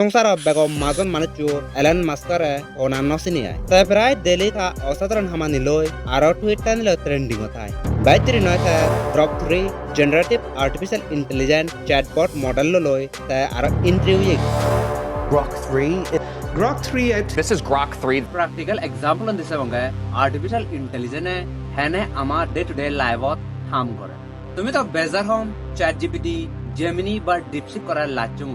সংসার বেগম মাজন মানুষ এলেন মাস্কারে অনান্য সিনিয়ায় তাই প্রায় ডেলি তা অসাধারণ হামানি লই আর টুইট টানিল ট্রেন্ডিং তাই বাইতিরি নয় তা drop 3 generative artificial intelligent chatbot model লই তাই আর interview Grok 3. Grok 3 at This is Grok 3. practical example on this होंगे artificial intelligence है ने हमार डे टू डे लाइफत काम करे तुम्ही तो बेजार होम चैट जीपीटी जेमिनी বা ডিপসিক করার লাচুম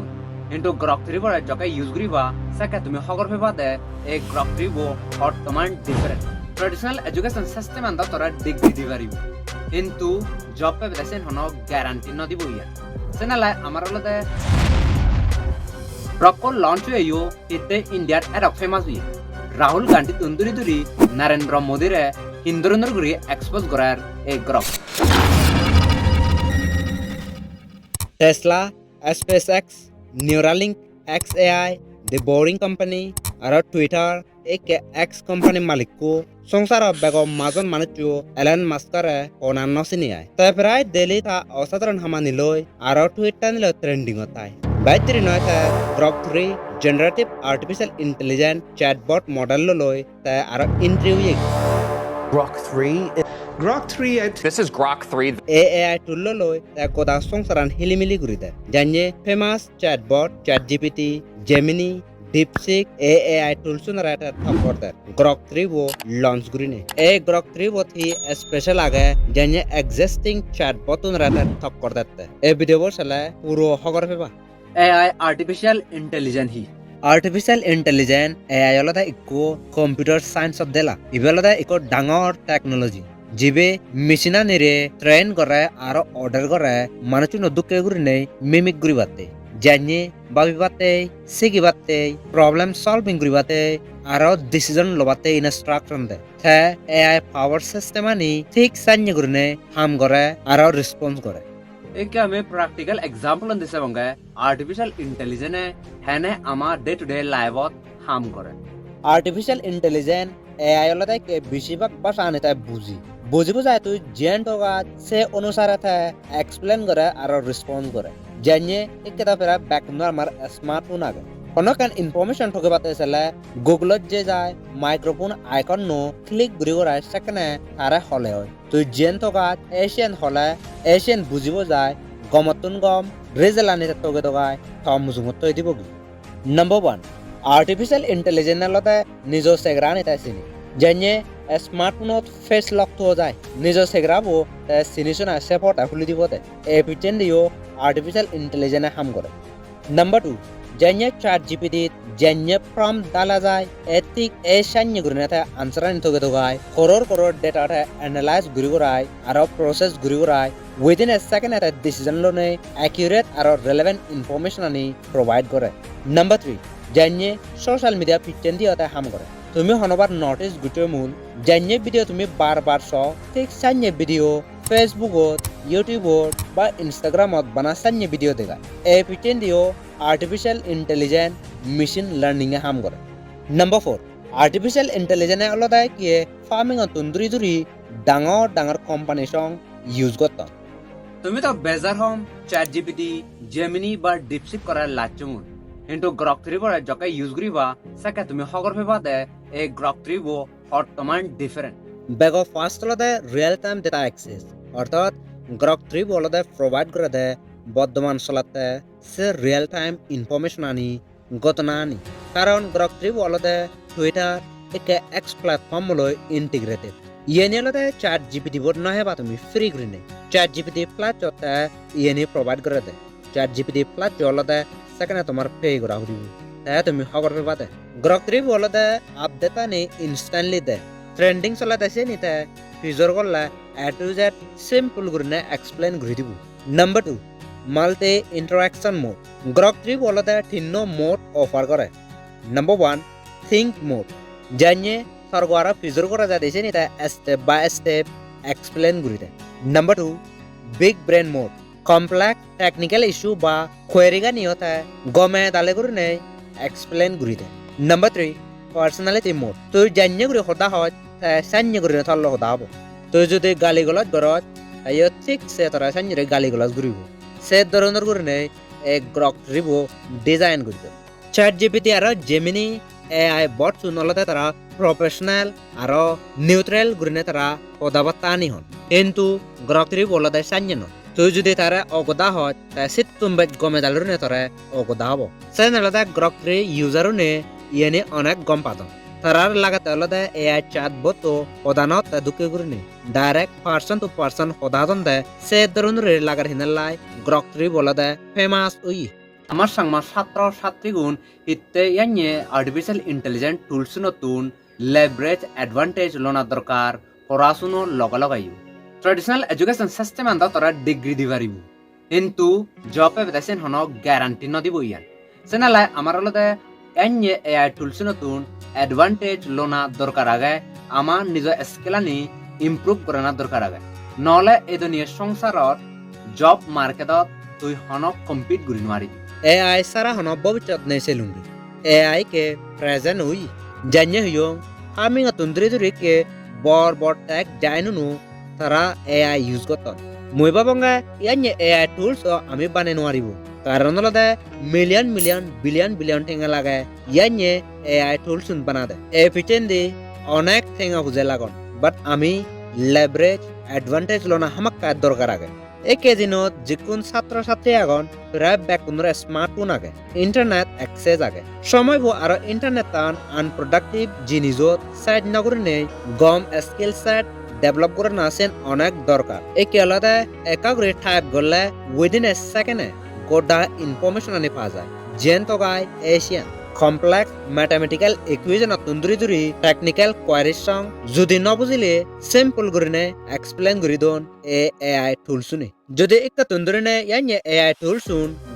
কিন্তু গ্রক 3 বড় জকে ইউজ করিবা সাকে তুমি হগর ফেবা দে এই গ্রক 3 বো বর্তমান ডিফারেন্ট ট্রেডিশনাল এডুকেশন সিস্টেম আন্দা তোরা ডিগ্রি দিবারিব কিন্তু জব পে বেসেন হনো গ্যারান্টি ন দিব ইয়া সেনালাই আমার হলতে Grok launch हुए यो इतने इंडिया एड फेमस हुई राहुल गांधी तुंदुरी दुरी नरेंद्र मोदी रे हिंदुरंदर गुरी एक्सपोज करार एक Grok Tesla SpaceX Neuralink XAI The Boring Company আর টুইটার এক এক্স কোম্পানি মালিককো সংসার বেগম মাজন মানুষ এলেন মাস্কারে অনান্য সিনিয়ায় তাই প্রায় ডেলি তা অসাধারণ হামানি লই আর টুইট টানিল ট্রেন্ডিং তাই বাইতিরি নয় তা Grok 3 generative artificial intelligent chatbot model লই তাই আর interview Grok 3. Grok 3 at This is Grok 3. AI tool loi ta koda songsaran hilimili guride janye famous chatbot ChatGPT Gemini DeepSeek AI tools sunara ta thapporder Grok 3 wo launch gurine Grok 3 wo thi special age janye existing chatbot unara ta thapporder video bor sala puro hogor peba AI artificial intelligence ही artificial intelligence AI হলদা ইকো computer science of দেলা ইবেলদা ইকো ডাঙর technology জিবে মেশিনা নিরে ট্রেন করে আর অর্ডার করে মানুষ নদুকে গুরি নেই মিমিক গুরি বাতে জানিয়ে ভাবি বাতে শিখি বাতে প্রবলেম সলভিং গুরি বাতে আর ডিসিশন লবাতে ইনস্ট্রাকশন দে থে এআই পাওয়ার সিস্টেম আনি ঠিক সাইন্য গুরি নে হাম করে আর রেসপন্স করে एक हमें प्रैक्टिकल एग्जांपल on this होंगे artificial intelligence है ने हमार डे टू डे लाइफत काम करे আর্টিফিশিয়াল ইন্টেলিজেন্স এআই হলদা কে বেশিরভাগ ভাষা আনে তাই বুঝিব যায় তুই জেন টকা সে অনুসারে থে এক্সপ্লেন করে আর রেসপন্স করে জানিয়ে একটা ফেরা ব্যাকগ্রাউন্ড আমার স্মার্টফোন আগে কোনো কান ইনফরমেশন ঠকে পাতে চলে গুগলত যে যায় মাইক্রোফোন আইকন নো ক্লিক ঘুরি করায় সেখানে তারা হলে হয় তুই জেন টকা এশিয়ান হলে এশিয়ান বুঝিব যায় গমতুন গম রেজাল্ট আনি টকে টকায় থম মুজুমত তৈ দিব নাম্বার 1 আর্টিফিশিয়াল ইন্টেলিজেন্স লতে নিজ সেগরা নিতে চিনি জানিয়ে স্মার্টফোনত ফেস লক তো যায় নিজ সেগরাবো চিনিছনা সেপটা খুলি দিব এফিচিয়েন্ট দিও আর্টিফিশিয়াল ইন্টেলিজেন্স হাম করে নাম্বার 2 জানিয়ে চ্যাট জিপিটি জানিয়ে প্রম্পট ডালা যায় এতিক এ সান্য গুরনেতে আনসার আনি থকে থকায় করোর ডেটাটা অ্যানালাইজ গুরি করায় আর প্রসেস গুরি করায় উইদিন এ সেকেন্ড এটা ডিসিশন লনে অ্যাকুরেট আর রেলেভেন্ট ইনফরমেশন আনি প্রোভাইড করে নাম্বার 3 জানিয়ে সোশ্যাল মিডিয়া ফিটেন দিয়ে হাম করে তুমি হনবার নোটিস গুটিও মূল জানিয়ে ভিডিও তুমি বারবার চ ঠিক সান্য ভিডিও ফেসবুকত ইউটিউবত বা ইনস্টাগ্রামত বানা সান্য ভিডিও দেখা এই ফিটেন দিও আর্টিফিশিয়াল ইন্টেলিজেন্স মেশিন লার্নিং এ হাম করে নাম্বার 4 আর্টিফিশিয়াল ইন্টেলিজেন্স আলাদা কি ফার্মিং তন্দুরি দুরি ডাঙর কোম্পানি সং ইউজ করতাম তুমি তো বেজার হোম চैट जीपीटी जेमिनी বা ডিপসিক করার লাচুম কিন্তু Grok 3 বড় জকে ইউজ করিবা সাকে তুমি হগর ফেবা দে এই Grok 3 বো বর্তমান ডিফারেন্ট বেগ ফার্স্ট আলাদা রিয়েল টাইম ডেটা অ্যাক্সেস অর্থাৎ Grok 3 বলদে প্রোভাইড করে দে বর্তমান চলাতে সে রিয়েল টাইম ইনফরমেশন আনি ঘটনা আনি কারণ Grok 3 বলদে টুইটার এক এক্স প্ল্যাটফর্ম লই ইন্টিগ্রেটেড ইয়েনি হলদে চ্যাট জিপিটি বোর্ড নহে বা তুমি ফ্রি গ্রিনে চ্যাট জিপিটি প্লাস চতে ইয়েনি প্রোভাইড করে দে চ্যাট জিপিটি প্লাস চলদে সেখানে তোমার পে করা হইব তাই তুমি খবর পাতে Grok 3 বলদে আপডেট আনি ইনস্ট্যান্টলি দে ট্রেন্ডিং চলাতেছে নিতে ফিউচার করলে এ টু জেড সিম্পল গ্রিনে এক্সপ্লেন ঘুরি দিব number 2 multi interaction mode Grok 3 বলতে তিন মোড অফার করে নাম্বার 1 থিঙ্ক মোড জানিয়ে সরগোয়ারা ফিজর করা যাচ্ছে নিতে স্টেপ বাই স্টেপ এক্সপ্লেন করিতে number 2 big brain mode complex technical issue বা কোয়েরিগা নিয়তে গমে দালে করে নেই এক্সপ্লেন করিতে নাম্বার 3 পার্সোনালিটি মোড তুই জানিয়ে করে হতা হয় সান্য করে থল্ল হতা হব তুই যদি গালি গলজ করত ঠিক সে তোরা সান্যরে গালি গলজ ঘুরিব সে ধরনের করে নেই এক Grok 3 ডিজাইন করিতে ChatGPT আৰু Gemini AI bot চুনলতে তারা প্রফেশনাল আৰু নিউট্রাল গুরিনে তারা পদাবত্তা আনি হন কিন্তু Grok 3 বলতে সাঞ্জন তুই যদি তারা অগদা হয় তাই সিট তুমি গমে দালুনে তারা অগদা হব সেনলতে Grok 3 ইউজারুনে ইয়েনে অনেক গম পাদন তারার লাগাতে হলতে AI chatbot তো পদানত দুকে গুরিনে ডাইরেক্ট পার্সন টু পার্সন হদাদন দে সে ধরনের লাগার হিনালাই Grok 3 বলতে ফেমাস উই আমার সাংমা ছাত্র ছাত্রীগুণ ইত্তে ইয়াnye আর্টিফিশিয়াল ইন্টেলিজেন্ট টুলস নতুন লেভারেজ অ্যাডভান্টেজ লোনা দরকার পড়াশুনো লগালগাইও ট্রেডিশনাল এডুকেশন সিস্টেম আন্দা তোরা ডিগ্রি দিবারিব কিন্তু জবে বেদাসেন হন গ্যারান্টি নদিব ইয়ান সেনালাই আমার লদে ইয়াnye এআই টুলস নতুন অ্যাডভান্টেজ লোনা দরকার আগে আমার নিজ স্কিলানি ইমপ্রুভ করানা দরকার আগে নহলে এই দুনিয়া সংসারত জব মার্কেটত তুই হনক কম্পিট করি নোৱাৰিবি AI সারা হন ভবিষ্যৎ নেই সেলুঙ্গি AI के प्रेजेंट हुई जान्य हुयो हामी तुंदरी दुरी के बड़ टैग जाइनुनु तारा AI यूज करतन মই বাবঙ্গা ইয়াnye AI টুলস আমি বানে নোৱাৰিব কাৰণ লদে মিলিয়ন বিলিয়ন টেঙা লাগে ইয়াnye AI টুলস বানা দে এফিচিয়েন্টলি অনেক টেঙা বুঝে লাগন বাট আমি লেভারেজ অ্যাডভান্টেজ লনা হামাক কাজ দরকার আগে একে দিনত যিকোন ছাত্র ছাত্রী আগন প্রায় বেকুনরে স্মার্টফোন আগে ইন্টারনেট অ্যাক্সেস আগে সময় আর ইন্টারনেট তান আনপ্রোডাক্টিভ জিনিসত সাইড নগরে নেই গম স্কিল সেট ডেভেলপ করে নাছেন অনেক দরকার একে আলাদা একাগ্রে টাইপ করলে উইদিন এ সেকেন্ডে গোটা ইনফরমেশন আনি পাওয়া যায় যেন তো গায় এশিয়ান কমপ্লেক্স ম্যাথমেটিক্যাল ইকুয়েশন তুন্দুরি টেকনিক্যাল কোয়ারিজ সং যদি নবুঝিলে সিম্পল গরিনে এক্সপ্লেন করি দন AI টুলস নি যদি একটা তুন্দুরিনে ইয়াnye AI টুলস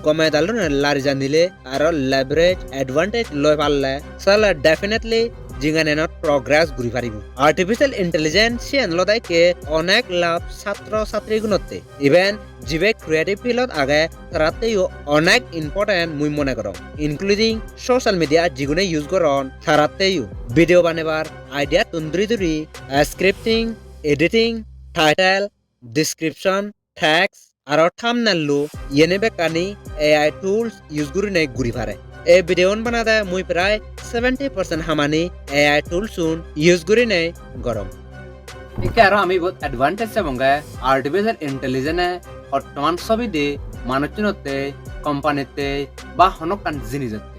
গমে দালুনে লারি জানিলে আর লেভারেজ অ্যাডভান্টেজ লয় পারলে সালা ডেফিনেটলি জিঙ্গানেনত প্রগ্রেস ঘুরি পারিব আর্টিফিশিয়াল ইন্টেলিজেন্স সিয়ান লদাইকে অনেক লাভ ছাত্র ছাত্রী গুণতে ইভেন জিবে ক্রিয়েটিভ ফিল্ডত আগে তারাতেও অনেক ইম্পর্টেন্ট মুই মনে করম ইনক্লুডিং সোশ্যাল মিডিয়া যেগুনে ইউজ করন তারাতেও ভিডিও বানাবার আইডিয়া তুন্দুরি scripting editing title description tags আর থাম্বনেল লো ইয়েনে বেকানি AI টুলস ইউজ করি নাই ঘুরি পারে এই ভিডিও বানাতে মুই প্রায় 70% হামানি AI টুলস ইউজ করি নাই গরম একে আৰু আমি বহুত এডভান্টেজ চাবঙ্গে আর্টিফিশিয়াল ইন্টেলিজেন্সে বর্তমান ছবিতে মানুষজনতে কোম্পানিতে বা হনকান জিনিসতে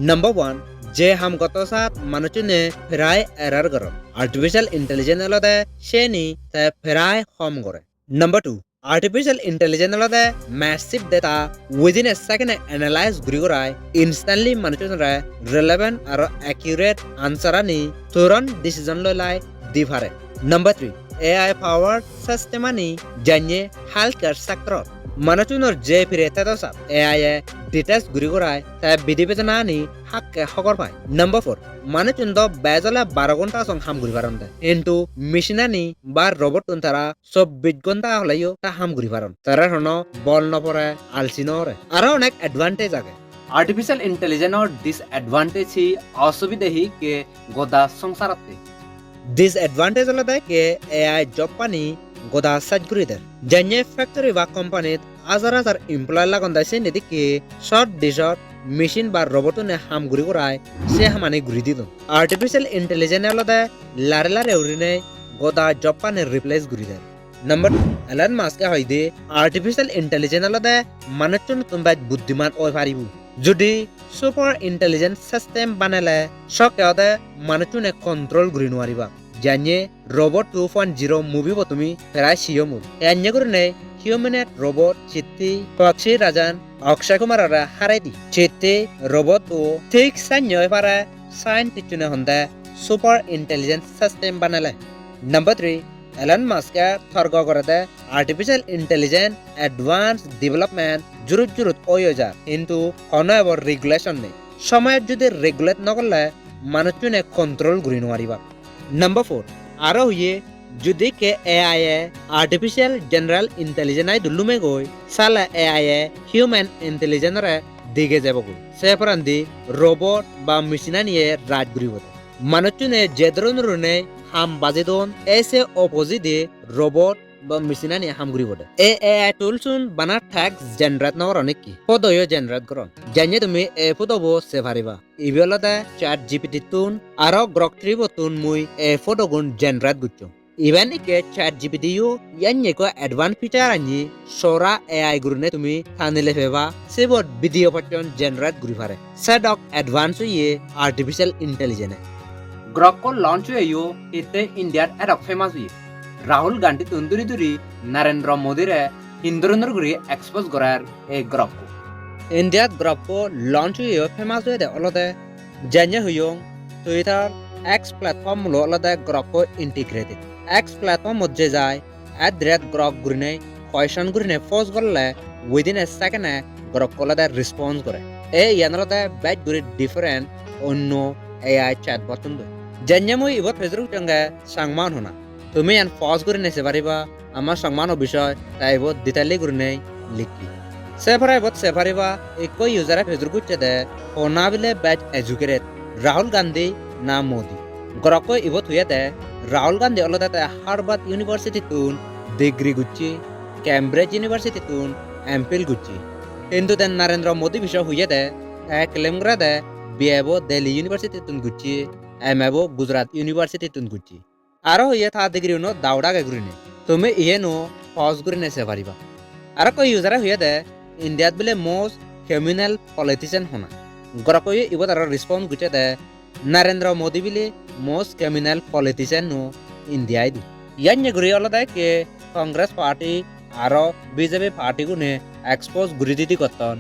नंबर 1 जे हम गत साथ मनुष्य फेराय एरर गरम आर्टिफिशियल इंटेलिजेंस लदे शेनी ते फेराय हम करे नंबर 2 आर्टिफिशियल इंटेलिजेंस लदे massive data within a second analyse गुरिगराय इंस्टेंटली मनुष्य रे रिलेवेंट और एक्यूरेट आंसर आनी तुरंत डिसीजन लय दिफारे number 3 AI powered system ani janye healthcare sector মানুষজনের যে ফিরে তেদসা AI ডিটেলস ঘুরি ঘুরায় তাই বিধিবেচনা আনি হাক্কে হকর পায় নম্বর 4 মানুষজন তো বেজলে 12 ঘন্টা সং হাম ঘুরি পারন কিন্তু মেশিনানি বা রোবট তারা 24 ঘন্টা হলেও তা হাম ঘুরি পারন তারা হন বল নপরে আলসি নরে আরো অনেক অ্যাডভান্টেজ আগে আর্টিফিশিয়াল ইন্টেলিজেন্সর ডিসঅ্যাডভান্টেজ হি অসুবিধা হি কে গোদা সংসারতে ডিসঅ্যাডভান্টেজ হলো কে AI জব পানি গোদা সাজ করি দেয় জানিয়ে ফ্যাক্টরি বা কোম্পানিত হাজার এমপ্লয় লাগান দাইছে নেদিকে শর্ট ডিশট মেশিন বা রোবটনে হাম ঘুরি করায় সে হামানে ঘুরি দিত আর্টিফিশিয়াল ইন্টেলিজেন্স আলাদা লারে উড়িনে গোদা জব পানে রিপ্লেস ঘুরি দেয় নম্বর 2 এলন মাস্কে হইদে আর্টিফিশিয়াল ইন্টেলিজেন্স আলাদা মানুষজন তোমরা বুদ্ধিমান হই পারিব যদি সুপার ইন্টেলিজেন্স সিস্টেম বানালে সকেতে মানুষজনে কন্ট্রোল ঘুরি নোৱাৰিবা জানিয়ে রোবট 2.0 মুভি তুমি প্রায় সিয়মু এনে করে হিউম্যানেট রোবট চিত্তি পক্ষী রাজান অক্ষয় কুমার হারাই দি চিত্তি রোবট ও ঠিক সান্যয় পারা সাইন্টিস্টনে হন্দা সুপার ইন্টেলিজেন্স সিস্টেম বানালে নম্বর 3 এলন মাস্কে থর্গ করে দে আর্টিফিশিয়াল ইন্টেলিজেন্স অ্যাডভান্স ডেভেলপমেন্ট জুরুত ওয়জা কিন্তু অনএবর রেগুলেশন নেই সময়ের যদি রেগুলেট নকরলে মানুষজনে কন্ট্রোল ঘুরি নোৱাৰিবা नंबर 4 आरो हुए যদি কে AI আর্টিফিশিয়াল জেনারেল ইন্টেলিজেন্স আই দুলু মে গই সালা AI হিউম্যান ইন্টেলিজেন্স রে দিগে যাব গই সেপরান্দি রোবট বা মেশিনা নিয়ে রাজ গুরিব মানুষজনে যে ধরনের হাম বাজে দন এসে অপোজিটে রোবট বা মেশিনানি হামগুড়ি বটে এই এআই টুলসুন বানা ট্যাক্স জেনারেট নগর অনেক কি ফটোও জেনারেট করন জানিয়ে তুমি এই ফটো সে পারিবা ইবেলতে চ্যাট জিপিটি তুন আর গ্রক 3 বতুন মুই এই ফটো গুণ জেনারেট গুচ্ছ ইভেন ইকে চ্যাট জিপিটি ইউ ইয়ান্যে কো অ্যাডভান্স ফিচার আনি সোরা এআই গুরনে তুমি থানিলে ফেবা সেবট ভিডিও পটন জেনারেট গুরি পারে সেডক অ্যাডভান্স ইয়ে আর্টিফিশিয়াল ইন্টেলিজেন্স গ্রক কো লঞ্চ হইও ইতে ইন্ডিয়ার এডক ফেমাস হই রাহুল গান্ধী তুন্দুরি দুরি নরেন্দ্র মোদিরে হিন্দুরেন্দ্রগুরি এক্সপোজ করার এই গ্রক ইন্ডিয়াত গ্রক কো লঞ্চ হইও ফেমাস হয়ে দে অলতে জানিয়ে হইও টুইটার এক্স প্ল্যাটফর্ম লো অলতে গ্রক কো ইন্টিগ্রেটেড এক্স প্ল্যাটফর্ম মধ্যে যায় @গ্রক গুরিনে কোয়েশ্চন গুরিনে পোস্ট করলে উইদিন এ সেকেন্ডে গ্রক কলতে রেসপন্স করে এই ইয়ানলতে ব্যাট গুরি ডিফারেন্ট অন্য এআই চ্যাট বটন জানিয়ে মই ইবত ফেসবুক চঙ্গে সাংমান হনা তুমি ইয়ান পোস্ট গুরিনে সে পারিবা আমার সংমানো বিষয় তাই ইবত ডিটেইলি গুরিনে লিখি সেফারা ইবত সে পারিবা একো ইউজারে ফেসবুক গুচ্ছেদে হোনা বিলে ব্যাট এজুকেটেড রাহুল গান্ধী না মোদি গ্রক ইবত হুয়েতে রাহুল গান্ধী অলতে হার্ভার্ড ইউনিভার্সিটি তুন ডিগ্রি গুচ্ছি ক্যামব্রিজ ইউনিভার্সিটি তুন এমপিল গুচ্ছি কিন্তু তেন নরেন্দ্র মোদি বিষয় হুয়েতে ক্লেম করে দে বিএবো দিল্লি ইউনিভার্সিটি তুন গুচ্ছি এমএবো গুজরাট ইউনিভার্সিটি তুন গুচ্ছি আরো ইয়ে থা ডিগ্রি নো দাউডা গে গুরিনে তুমি ইয়ে নো পজ গুরিনে সে পারিবা আর কই ইউজারে হুয়েতে ইন্ডিয়াত বিলে মোস্ট ক্রিমিনাল পলিটিশিয়ান হোনা গ্রক ইবত আর রেসপন্স গুছে দে নরেন্দ্র মোদি বিলে মোস্ট ক্রিমিনাল পলিটিশিয়ান নো ইন্ডিয়ায় দি ইয়ান্যে গুরি অলদে কে কংগ্রেস পার্টি আর বিজেপি পার্টি গুনে এক্সপোজ গুরি দিতি করতন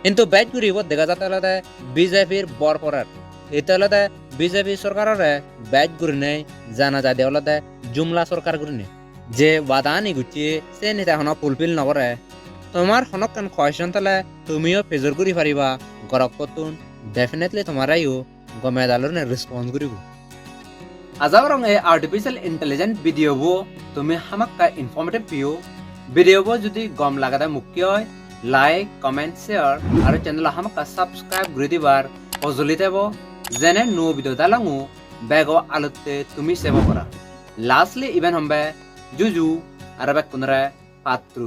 কিন্তু ব্যাট গুরি ইবত দেখা যাতে অলদে বিজেপির বরপরার এটা অলদে বিজেপি সরকারের ব্যাট গুরি নেই জানা যায় দে অলদে জুমলা সরকার গুরি নেই যে বাদানি গুচি সে নিতে হন ফুলফিল নকরে তোমার হনক কান কোয়েশ্চন তালে তুমিও ফেজর গুরি পারিবা গরক কতুন ডেফিনেটলি তোমারাইও গমেদালর নে রেসপন্স করিব আজাবরং এই আর্টিফিশিয়াল ইন্টেলিজেন্ট ভিডিও বো তুমি হামাক্কা ইনফরমেটিভ ভিউ ভিডিও বো যদি গম লাগাতে মুখ্য হয় লাইক কমেন্ট শেয়ার আর চ্যানেল হামাক্কা সাবস্ক্রাইব করে দিবার অজলিতে বো যেনে নো ভিডিও দালাঙু বেগো আলতে তুমি সেভ করা লাস্টলি ইভেন হম্বে জুজু আর বেক কুনরে পাত্রু